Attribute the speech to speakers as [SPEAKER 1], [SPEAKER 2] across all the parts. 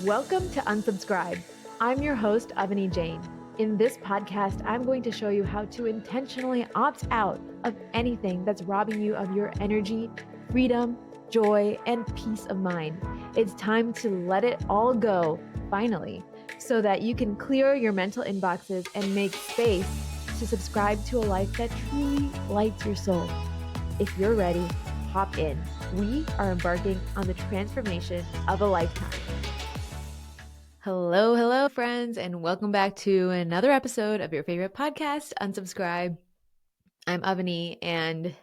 [SPEAKER 1] Welcome to Unsubscribe. I'm your host, Avani Jain. In this podcast, I'm going to show you how to intentionally opt out of anything that's robbing you of your energy, freedom, joy, and peace of mind. It's time to let it all go, finally, so that you can clear your mental inboxes and make space to subscribe to a life that truly lights your soul. If you're ready, hop in. We are embarking on the transformation of a lifetime. Hello, friends, and welcome back to another episode of your favorite podcast, Unsubscribe. I'm Avani, and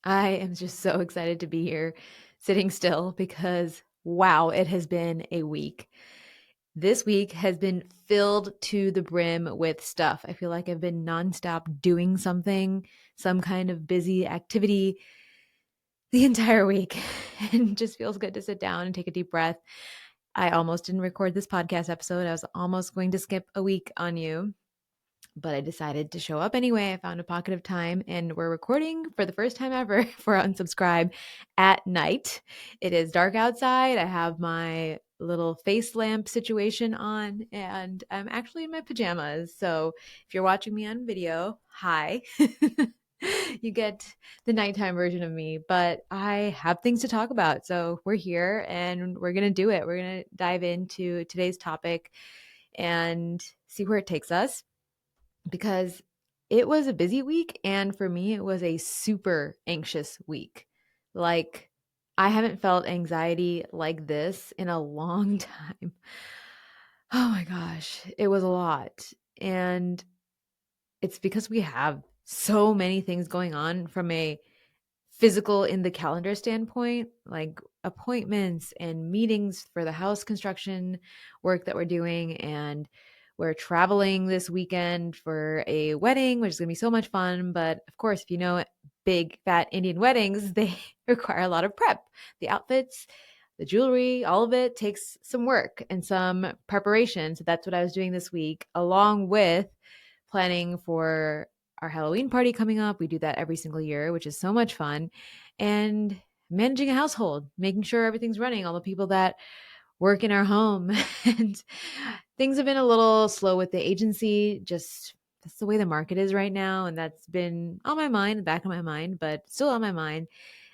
[SPEAKER 1] I am just so excited to be here sitting still because, wow, it has been a week. This week has been filled to the brim with stuff. I feel like I've been nonstop doing something, some kind of busy activity the entire week, and it just feels good to sit down and take a deep breath. I almost didn't record this podcast episode. I was almost going to skip a week on you, but I decided to show up anyway. I found a pocket of time and we're recording for the first time ever for Unsubscribe at night. It is dark outside. I have my little face lamp situation on and I'm actually in my pajamas. So if you're watching me on video, hi. You get the nighttime version of me, but I have things to talk about. So we're here and we're going to do it. We're going to dive into today's topic and see where it takes us because it was a busy week. And for me, it was a super anxious week. Like, I haven't felt anxiety like this in a long time. Oh my gosh, it was a lot. And it's because we have so many things going on from a physical in the calendar standpoint, like appointments and meetings for the house construction work that we're doing. And we're traveling this weekend for a wedding, which is going to be so much fun. But of course, if you know big fat Indian weddings, they require a lot of prep. The outfits, the jewelry, all of it takes some work and some preparation. So that's what I was doing this week, along with planning for our Halloween party coming up. We do that every single year, which is so much fun. And managing a household, making sure everything's running, all the people that work in our home. And things have been a little slow with the agency, just that's the way the market is right now. And that's been on my mind, back of my mind, but still on my mind.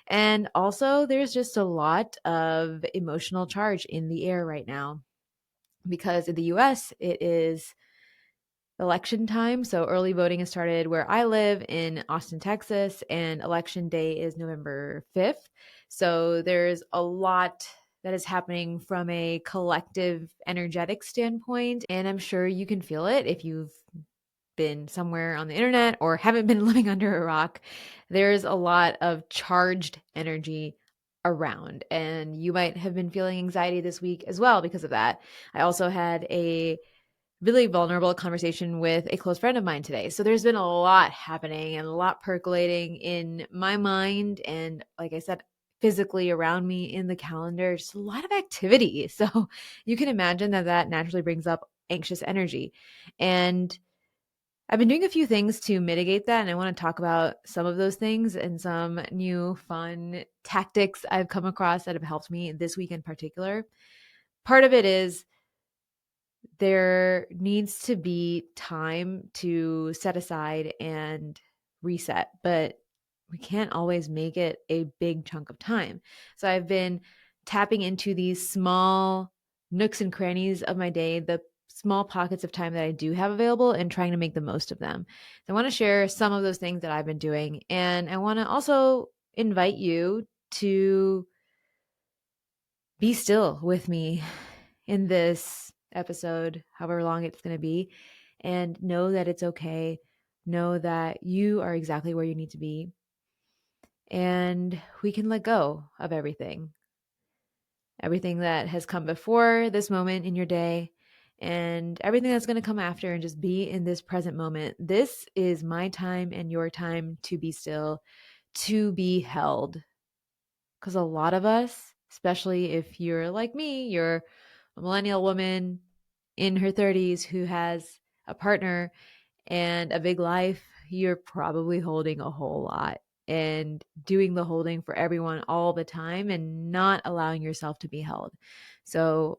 [SPEAKER 1] And also, there's just a lot of emotional charge in the air right now because in the US, it is election time. So early voting has started where I live in Austin, Texas, and election day is November 5th. So there's a lot that is happening from a collective energetic standpoint. And I'm sure you can feel it if you've been somewhere on the internet or haven't been living under a rock. There's a lot of charged energy around, and you might have been feeling anxiety this week as well because of that. I also had a really vulnerable conversation with a close friend of mine today. So there's been a lot happening and a lot percolating in my mind. And like I said, physically around me in the calendar, just a lot of activity. So you can imagine that that naturally brings up anxious energy. And I've been doing a few things to mitigate that. And I want to talk about some of those things and some new fun tactics I've come across that have helped me this week in particular. Part of it is there needs to be time to set aside and reset, but we can't always make it a big chunk of time. So I've been tapping into these small nooks and crannies of my day, the small pockets of time that I do have available, and trying to make the most of them. So I want to share some of those things that I've been doing. And I want to also invite you to be still with me in this episode, however long it's going to be, and know that it's okay. Know that you are exactly where you need to be. And we can let go of everything that has come before this moment in your day, and everything that's going to come after, and just be in this present moment. This is my time and your time to be still, to be held. Because a lot of us, especially if you're like me, you're a millennial woman in her 30s who has a partner and a big life, you're probably holding a whole lot and doing the holding for everyone all the time and not allowing yourself to be held. So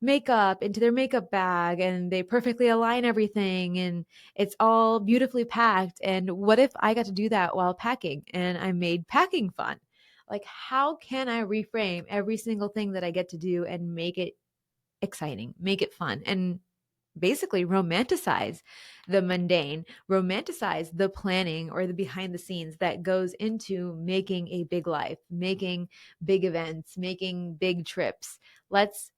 [SPEAKER 1] makeup into their makeup bag and they perfectly align everything and it's all beautifully packed. And what if I got to do that while packing and I made packing fun? Like, how can I reframe every single thing that I get to do and make it exciting, make it fun, and basically romanticize the mundane, romanticize the planning or the behind the scenes that goes into making a big life, making big events, making big trips. Let's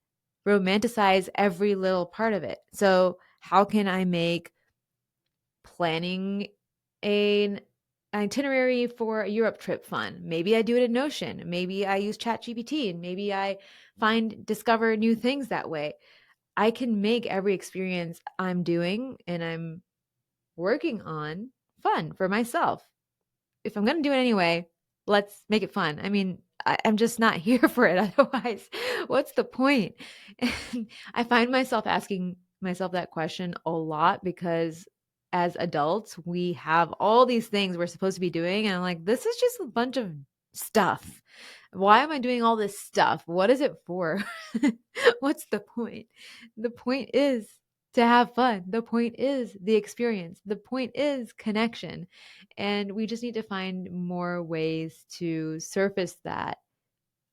[SPEAKER 1] romanticize every little part of it. So, how can I make planning an itinerary for a Europe trip fun? Maybe I do it in Notion. Maybe I use ChatGPT and maybe I discover new things that way. I can make every experience I'm doing and I'm working on fun for myself. If I'm going to do it anyway, let's make it fun. I mean, I'm just not here for it. Otherwise, what's the point? And I find myself asking myself that question a lot because as adults, we have all these things we're supposed to be doing. And I'm like, this is just a bunch of stuff. Why am I doing all this stuff? What is it for? What's the point? The point is to have fun. The point is the experience. The point is connection. And we just need to find more ways to surface that,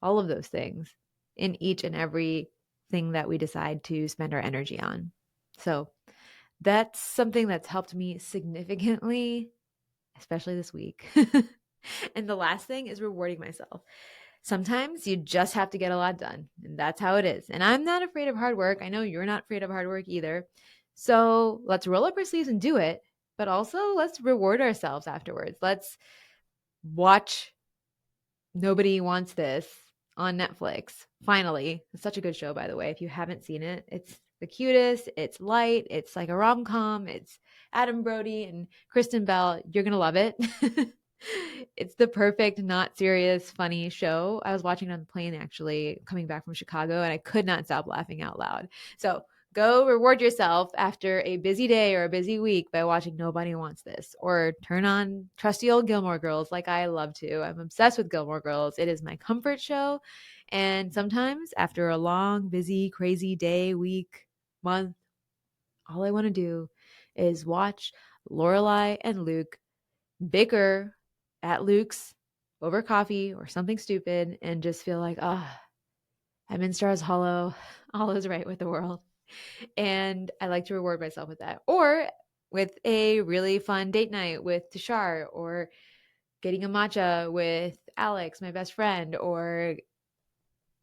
[SPEAKER 1] all of those things in each and every thing that we decide to spend our energy on. So that's something that's helped me significantly, especially this week. And the last thing is rewarding myself. Sometimes you just have to get a lot done, and that's how it is. And I'm not afraid of hard work. I know you're not afraid of hard work either. So let's roll up our sleeves and do it, but also let's reward ourselves afterwards. Let's watch Nobody Wants This on Netflix. Finally, it's such a good show, by the way. If you haven't seen it, it's the cutest. It's light. It's like a rom com. It's Adam Brody and Kristen Bell. You're going to love it. It's the perfect, not serious, funny show. I was watching it on the plane actually, coming back from Chicago, and I could not stop laughing out loud. So go reward yourself after a busy day or a busy week by watching Nobody Wants This, or turn on trusty old Gilmore Girls like I love to. I'm obsessed with Gilmore Girls. It is my comfort show. And sometimes after a long, busy, crazy day, week, month, all I want to do is watch Lorelai and Luke bicker at Luke's over coffee or something stupid and just feel like, I'm in Stars Hollow. All is right with the world. And I like to reward myself with that. Or with a really fun date night with Tashar, or getting a matcha with Alex, my best friend, or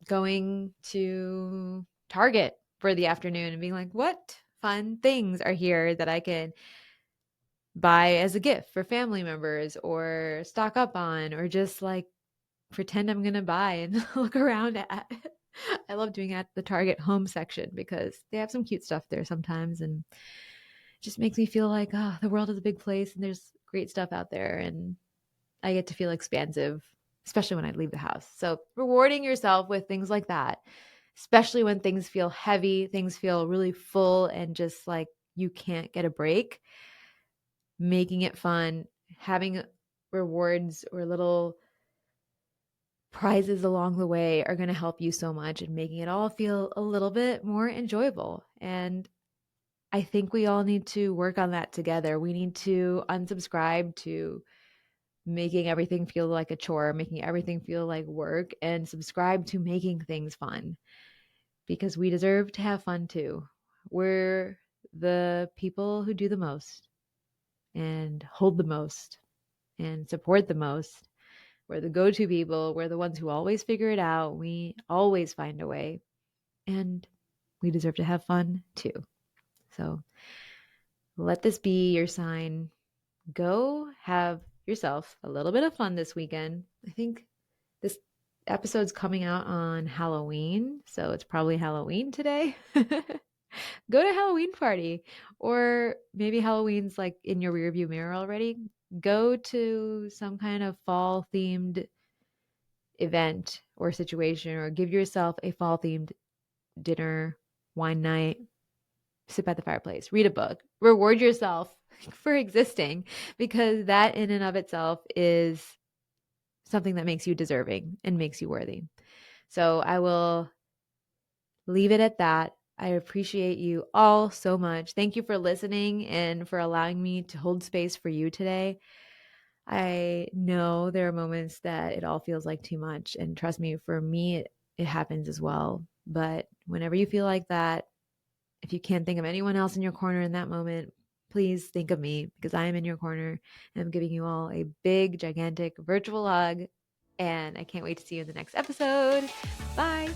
[SPEAKER 1] going to Target for the afternoon and being like, what fun things are here that I can buy as a gift for family members or stock up on, or just like pretend I'm going to buy and look around at. I love doing it at the Target home section because they have some cute stuff there sometimes, and it just makes me feel like, the world is a big place and there's great stuff out there, and I get to feel expansive, especially when I leave the house. So rewarding yourself with things like that, especially when things feel heavy, things feel really full and just like you can't get a break, making it fun, having rewards or little prizes along the way are going to help you so much and making it all feel a little bit more enjoyable. And I think we all need to work on that together. We need to unsubscribe to making everything feel like a chore, making everything feel like work, and subscribe to making things fun, because we deserve to have fun too. We're the people who do the most and hold the most and support the most. We're the go-to people. We're the ones who always figure it out. We always find a way. And we deserve to have fun too. So let this be your sign. Go have yourself a little bit of fun this weekend. I think this episode's coming out on Halloween, so it's probably Halloween today. Go to a Halloween party, or maybe Halloween's like in your rearview mirror already. Go to some kind of fall themed event or situation, or give yourself a fall themed dinner, wine night, sit by the fireplace, read a book, reward yourself for existing, because that in and of itself is something that makes you deserving and makes you worthy. So I will leave it at that. I appreciate you all so much. Thank you for listening and for allowing me to hold space for you today. I know there are moments that it all feels like too much. And trust me, for me, it happens as well. But whenever you feel like that, if you can't think of anyone else in your corner in that moment, please think of me because I am in your corner and I'm giving you all a big, gigantic virtual hug. And I can't wait to see you in the next episode. Bye.